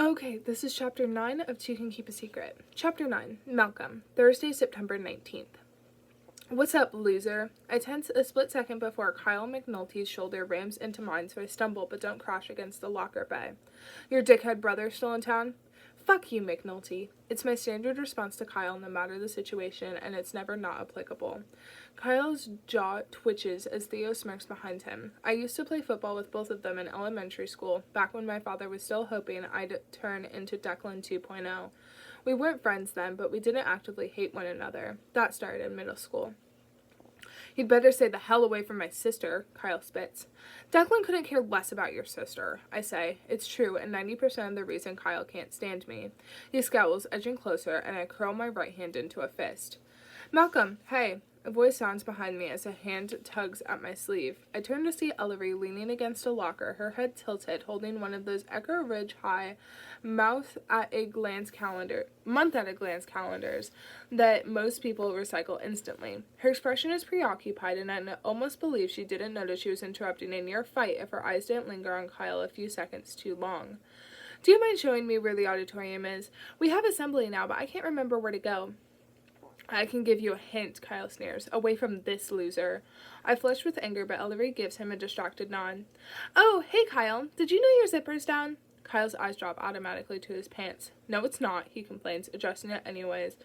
Okay, this is Chapter 9 of Two Can Keep a Secret. Chapter 9, Malcolm, Thursday, September 19th. What's up, loser? I tense a split second before Kyle McNulty's shoulder rams into mine, so I stumble but don't crash against the locker bay. Your dickhead brother still in town? Fuck you, McNulty. It's my standard response to Kyle no matter the situation, and it's never not applicable. Kyle's jaw twitches as Theo smirks behind him. I used to play football with both of them in elementary school, back when my father was still hoping I'd turn into Declan 2.0. We weren't friends then, but we didn't actively hate one another. That started in middle school. You'd better stay the hell away from my sister, Kyle spits. Declan couldn't care less about your sister, I say. It's true, and 90% of the reason Kyle can't stand me. He scowls, edging closer, and I curl my right hand into a fist. Malcolm, hey. A voice sounds behind me as a hand tugs at my sleeve. I turn to see Ellery leaning against a locker, her head tilted, holding one of those Echo Ridge High month-at-a-glance calendars that most people recycle instantly. Her expression is preoccupied, and I almost believe she didn't notice she was interrupting a near fight if her eyes didn't linger on Kyle a few seconds too long. Do you mind showing me where the auditorium is? We have assembly now, but I can't remember where to go. I can give you a hint, Kyle sneers. Away from this loser. I flush with anger, but Ellery gives him a distracted nod. Oh, hey, Kyle. Did you know your zipper's down? Kyle's eyes drop automatically to his pants. No, it's not, he complains, adjusting it anyways,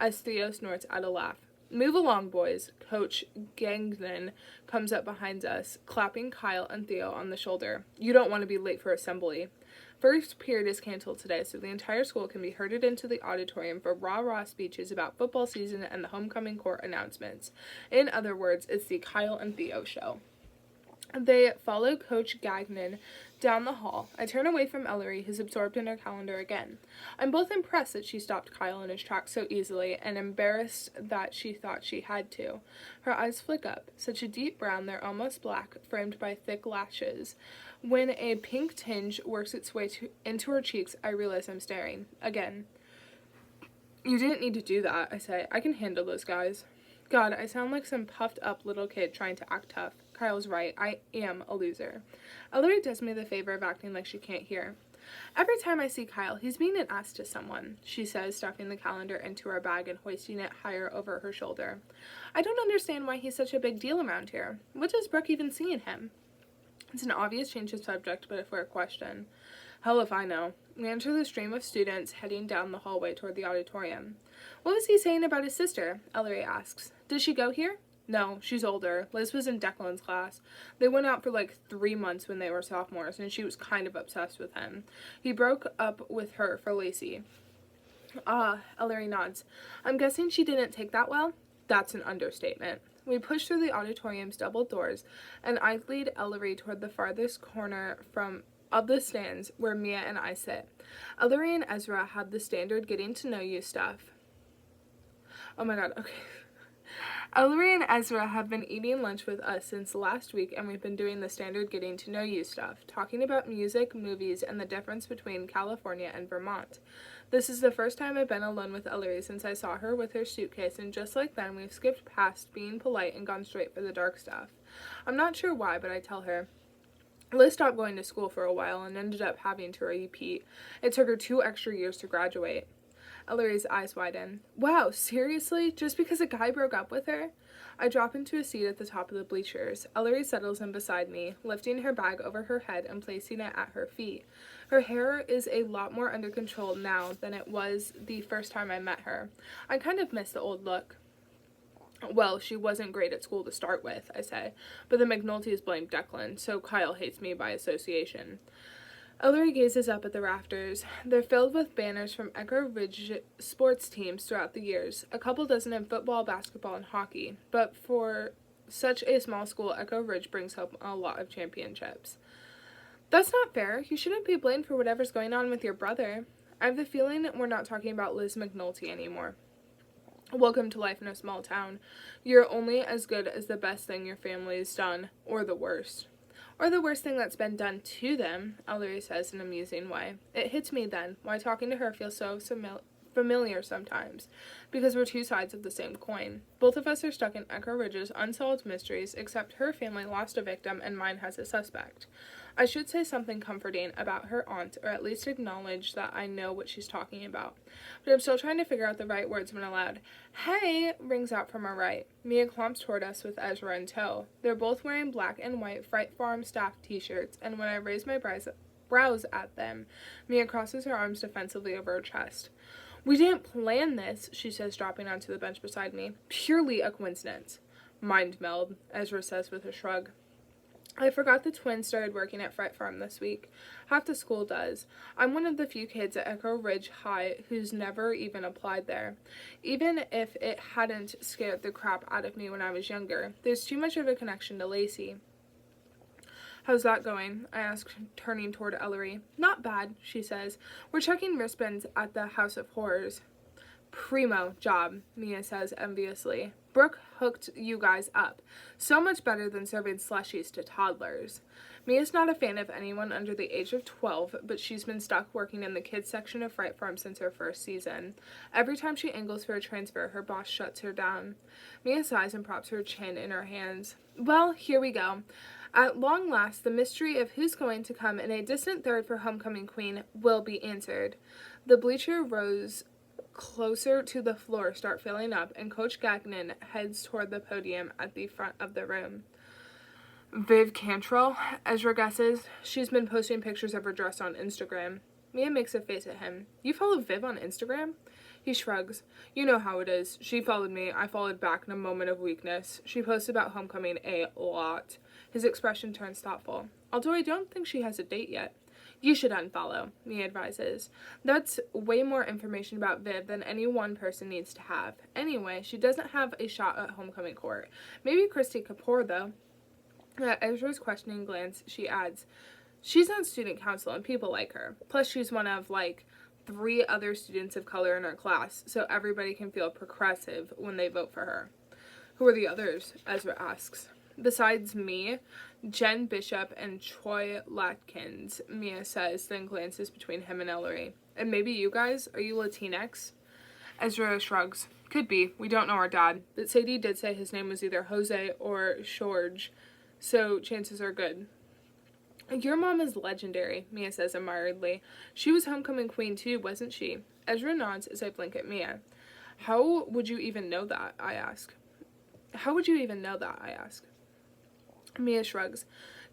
as Theo snorts at a laugh. Move along, boys. Coach Gagnon comes up behind us, clapping Kyle and Theo on the shoulder. You don't want to be late for assembly. First period is canceled today, so the entire school can be herded into the auditorium for rah-rah speeches about football season and the homecoming court announcements. In other words, it's the Kyle and Theo show. They follow Coach Gagnon down the hall. I turn away from Ellery, who's absorbed in her calendar again. I'm both impressed that she stopped Kyle in his tracks so easily, and embarrassed that she thought she had to. Her eyes flick up, such a deep brown they're almost black, framed by thick lashes. When a pink tinge works its way into her cheeks, I realize I'm staring. Again. You didn't need to do that, I say. I can handle those guys. God, I sound like some puffed-up little kid trying to act tough. Kyle's right. I am a loser. Ellery does me the favor of acting like she can't hear. Every time I see Kyle, he's being an ass to someone, she says, stuffing the calendar into her bag and hoisting it higher over her shoulder. I don't understand why he's such a big deal around here. What does Brooke even see in him? It's an obvious change of subject, but a fair question. Hell if I know. We enter the stream of students heading down the hallway toward the auditorium. What was he saying about his sister? Ellery asks. Does she go here? No, she's older. Liz was in Declan's class. They went out for like 3 months when they were sophomores, and she was kind of obsessed with him. He broke up with her for Lacey. Ah, Ellery nods. I'm guessing she didn't take that well? That's an understatement. We push through the auditorium's double doors, and I lead Ellery toward the farthest corner of the stands where Mia and I sit. Ellery and Ezra had the standard getting to know you stuff. Oh my god, okay. Ellery and Ezra have been eating lunch with us since last week, and we've been doing the standard getting to know you stuff, talking about music, movies, and the difference between California and Vermont. This is the first time I've been alone with Ellery since I saw her with her suitcase, and just like then, we've skipped past being polite and gone straight for the dark stuff. I'm not sure why, but I tell her. Liz stopped going to school for a while and ended up having to repeat. It took her 2 extra years to graduate. Ellery's eyes widen. Wow, seriously? Just because a guy broke up with her? I drop into a seat at the top of the bleachers. Ellery settles in beside me, lifting her bag over her head and placing it at her feet. Her hair is a lot more under control now than it was the first time I met her. I kind of miss the old look. Well, she wasn't great at school to start with, I say, but the McNultys blame Declan, so Kyle hates me by association. Ellery gazes up at the rafters. They're filled with banners from Echo Ridge sports teams throughout the years, a couple dozen in football, basketball, and hockey, but for such a small school, Echo Ridge brings home a lot of championships. That's not fair. You shouldn't be blamed for whatever's going on with your brother. I have the feeling we're not talking about Liz McNulty anymore. Welcome to life in a small town. You're only as good as the best thing your family's done, or the worst. Or the worst thing that's been done to them, Ellery says in a musing way. It hits me then, why talking to her feels so familiar sometimes, because we're two sides of the same coin. Both of us are stuck in Echo Ridge's unsolved mysteries, except her family lost a victim and mine has a suspect. I should say something comforting about her aunt, or at least acknowledge that I know what she's talking about. But I'm still trying to figure out the right words when aloud. "Hey!" rings out from our right. Mia clomps toward us with Ezra in tow. They're both wearing black and white Fright Farm staff t-shirts, and when I raise my brows at them, Mia crosses her arms defensively over her chest. "We didn't plan this," she says, dropping onto the bench beside me. "Purely a coincidence." "Mind meld," Ezra says with a shrug. I forgot the twins started working at Fright Farm this week. Half the school does. I'm one of the few kids at Echo Ridge High who's never even applied there. Even if it hadn't scared the crap out of me when I was younger, there's too much of a connection to Lacey. "How's that going?" I ask, turning toward Ellery. "Not bad," she says. "We're checking wristbands at the House of Horrors." "Primo job," Mia says enviously. "Brooke hooked you guys up. So much better than serving slushies to toddlers." Mia's not a fan of anyone under the age of 12, but she's been stuck working in the kids section of Fright Farm since her first season. Every time she angles for a transfer, her boss shuts her down. Mia sighs and props her chin in her hands. "Well, here we go. At long last, the mystery of who's going to come in a distant third for Homecoming Queen will be answered." The bleacher rows closer to the floor start filling up, and Coach Gagnon heads toward the podium at the front of the room. "Viv Cantrell," Ezra guesses. She's been posting pictures of her dress on Instagram. Mia makes a face at him. "You follow Viv on Instagram?" He shrugs. "You know how it is. She followed me. I followed back in a moment of weakness. She posts about Homecoming a lot." His expression turns thoughtful. "Although I don't think she has a date yet." "You should unfollow," Mia advises. "That's way more information about Viv than any one person needs to have. Anyway, she doesn't have a shot at Homecoming Court. Maybe Christy Kapoor, though." At Ezra's questioning glance, she adds, "She's on student council and people like her. Plus, she's one of, 3 other students of color in her class, so everybody can feel progressive when they vote for her." "Who are the others?" Ezra asks. "Besides me, Jen Bishop and Troy Latkins," Mia says, then glances between him and Ellery. "And maybe you guys? Are you Latinx?" Ezra shrugs. "Could be. We don't know our dad. But Sadie did say his name was either Jose or George, so chances are good." "Your mom is legendary," Mia says admiringly. "She was Homecoming Queen too, wasn't she?" Ezra nods as I blink at Mia. How would you even know that?" I ask. Mia shrugs.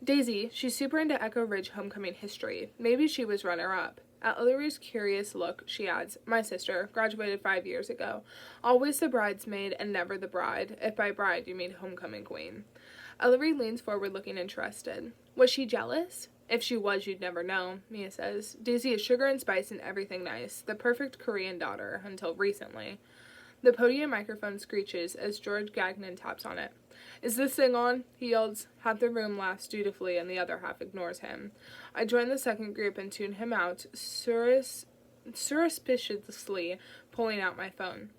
"Daisy, she's super into Echo Ridge homecoming history. Maybe she was runner-up." At Ellery's curious look, she adds, "My sister, graduated 5 years ago. Always the bridesmaid and never the bride, if by bride you mean homecoming queen." Ellery leans forward looking interested. "Was she jealous?" "If she was, you'd never know," Mia says. "Daisy is sugar and spice and everything nice. The perfect Korean daughter, until recently." The podium microphone screeches as George Gagnon taps on it. "Is this thing on?" he yells. Half the room laughs dutifully and the other half ignores him. I join the second group and tune him out, surreptitiously pulling out my phone.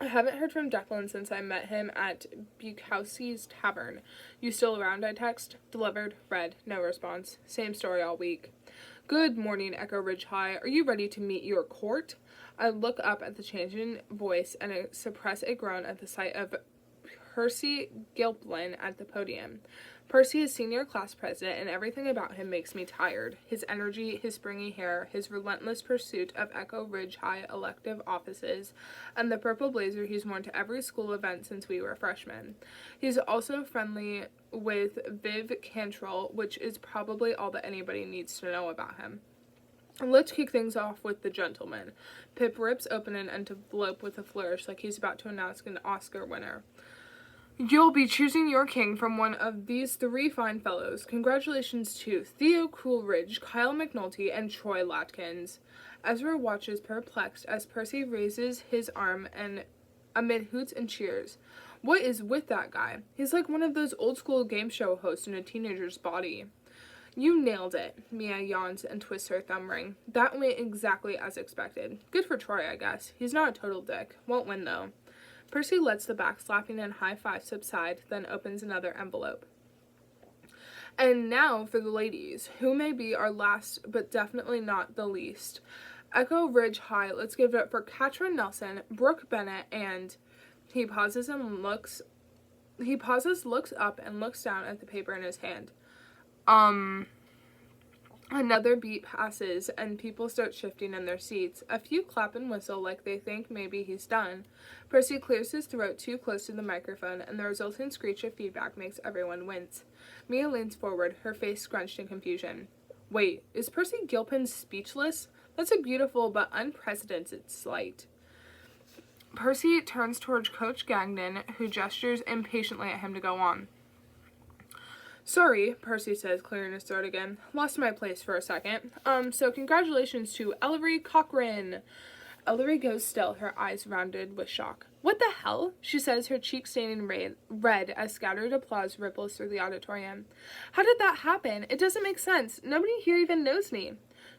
"I haven't heard from Declan since I met him at Bukowski's Tavern. You still around?" I text. Delivered. Read. No response. Same story all week. "Good morning, Echo Ridge High. Are you ready to meet your court?" I look up at the changing voice and suppress a groan at the sight of Percy Gilplin at the podium. Percy is senior class president, and everything about him makes me tired. His energy, his springy hair, his relentless pursuit of Echo Ridge High elective offices, and the purple blazer he's worn to every school event since we were freshmen. He's also friendly with Viv Cantrell, which is probably all that anybody needs to know about him. Let's kick things off with the gentleman. Pip rips open an envelope with a flourish like he's about to announce an Oscar winner. "You'll be choosing your king from one of these 3 fine fellows. Congratulations to Theo Coolidge, Kyle McNulty, and Troy Latkins." Ezra watches perplexed as Percy raises his arm and amid hoots and cheers. "What is with that guy? He's like one of those old school game show hosts in a teenager's body." "You nailed it," Mia yawns and twists her thumb ring. "That went exactly as expected. Good for Troy, I guess. He's not a total dick. Won't win, though." Percy lets the backslapping and high five subside, then opens another envelope. "And now for the ladies, who may be our last but definitely not the least. Echo Ridge High, let's give it up for Katrin Nelson, Brooke Bennett, and..." He pauses, looks up and looks down at the paper in his hand. Another beat passes, and people start shifting in their seats. A few clap and whistle like they think maybe he's done. Percy clears his throat too close to the microphone, and the resulting screech of feedback makes everyone wince. Mia leans forward, her face scrunched in confusion. Wait, is Percy Gilpin speechless? That's a beautiful but unprecedented slight. Percy turns towards Coach Gagnon, who gestures impatiently at him to go on. Sorry, Percy says, clearing his throat again. Lost my place for a second. So congratulations to Ellery Cochran. Ellery goes still, her eyes rounded with shock. What the hell? She says, her cheeks staining red as scattered applause ripples through the auditorium. How did that happen? It doesn't make sense. Nobody here even knows me.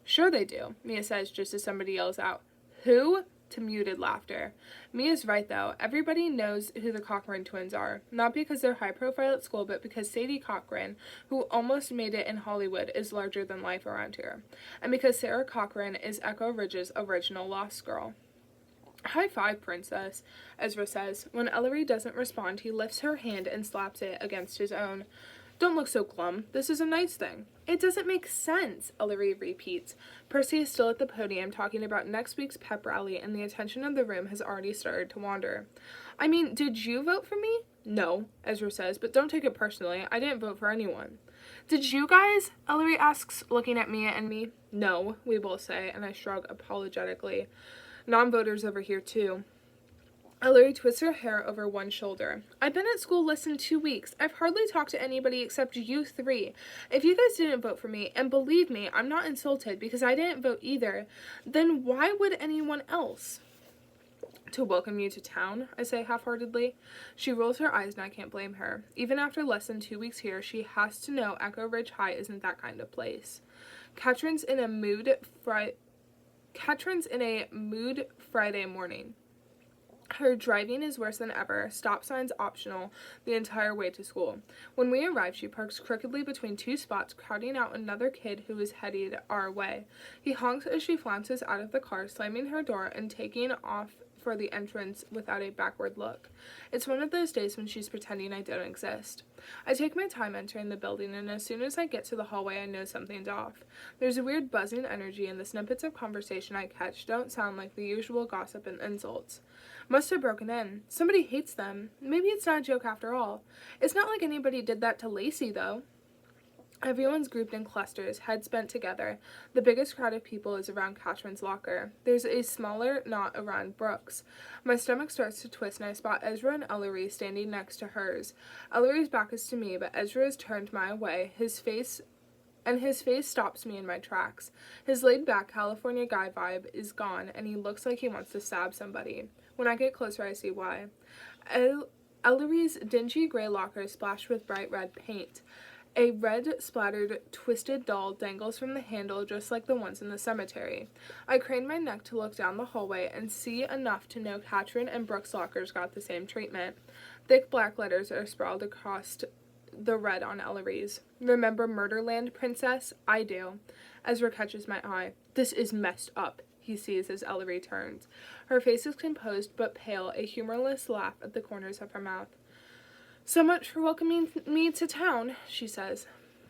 Sure they do, Mia says just as somebody yells out. Who? To muted laughter. Mia's right, though. Everybody knows who the Cochran twins are. Not because they're high profile at school, but because Sadie Cochran, who almost made it in Hollywood, is larger than life around here. And because Sarah Cochran is Echo Ridge's original Lost Girl. High five, Princess, Ezra says. When Ellery doesn't respond, he lifts her hand and slaps it against his own. Don't look so glum. This is a nice thing. It doesn't make sense, Ellery repeats. Percy is still at the podium talking about next week's pep rally, and the attention of the room has already started to wander. I mean, did you vote for me? No, Ezra says, but don't take it personally. I didn't vote for anyone. Did you guys? Ellery asks, looking at Mia and me. No, we both say, and I shrug apologetically. Non-voters over here, too. Ellery twists her hair over one shoulder. I've been at school less than 2 weeks. I've hardly talked to anybody except you three. If you guys didn't vote for me, and believe me, I'm not insulted because I didn't vote either, then why would anyone else? To welcome you to town, I say half-heartedly. She rolls her eyes and I can't blame her. Even after less than 2 weeks here, she has to know Echo Ridge High isn't that kind of place. Katrin's in a mood Friday morning. Her driving is worse than ever, stop signs optional, the entire way to school. When we arrive, she parks crookedly between two spots, crowding out another kid who is headed our way. He honks as she flounces out of the car, slamming her door and taking off for the entrance without a backward look. It's one of those days when she's pretending I don't exist. I take my time entering the building, and as soon as I get to the hallway, I know something's off. There's a weird buzzing energy, and the snippets of conversation I catch don't sound like the usual gossip and insults. Must have broken in. Somebody hates them. Maybe it's not a joke after all. It's not like anybody did that to Lacey, though. Everyone's grouped in clusters, heads bent together. The biggest crowd of people is around Katrin's locker. There's a smaller knot around Brooke's. My stomach starts to twist, and I spot Ezra and Ellery standing next to hers. Ellery's back is to me, but Ezra is turned my way. His face stops me in my tracks. His laid-back California guy vibe is gone, and he looks like he wants to stab somebody. When I get closer, I see why. Ellery's dingy gray locker is splashed with bright red paint. A red-splattered, twisted doll dangles from the handle just like the ones in the cemetery. I crane my neck to look down the hallway and see enough to know Katrin and Brooke's lockers got the same treatment. Thick black letters are sprawled across the red on Ellery's. Remember Murderland, Princess? I do. Ezra catches my eye. This is messed up, he sees as Ellery turns. Her face is composed but pale, a humorless laugh at the corners of her mouth. So much for welcoming me to town, she says.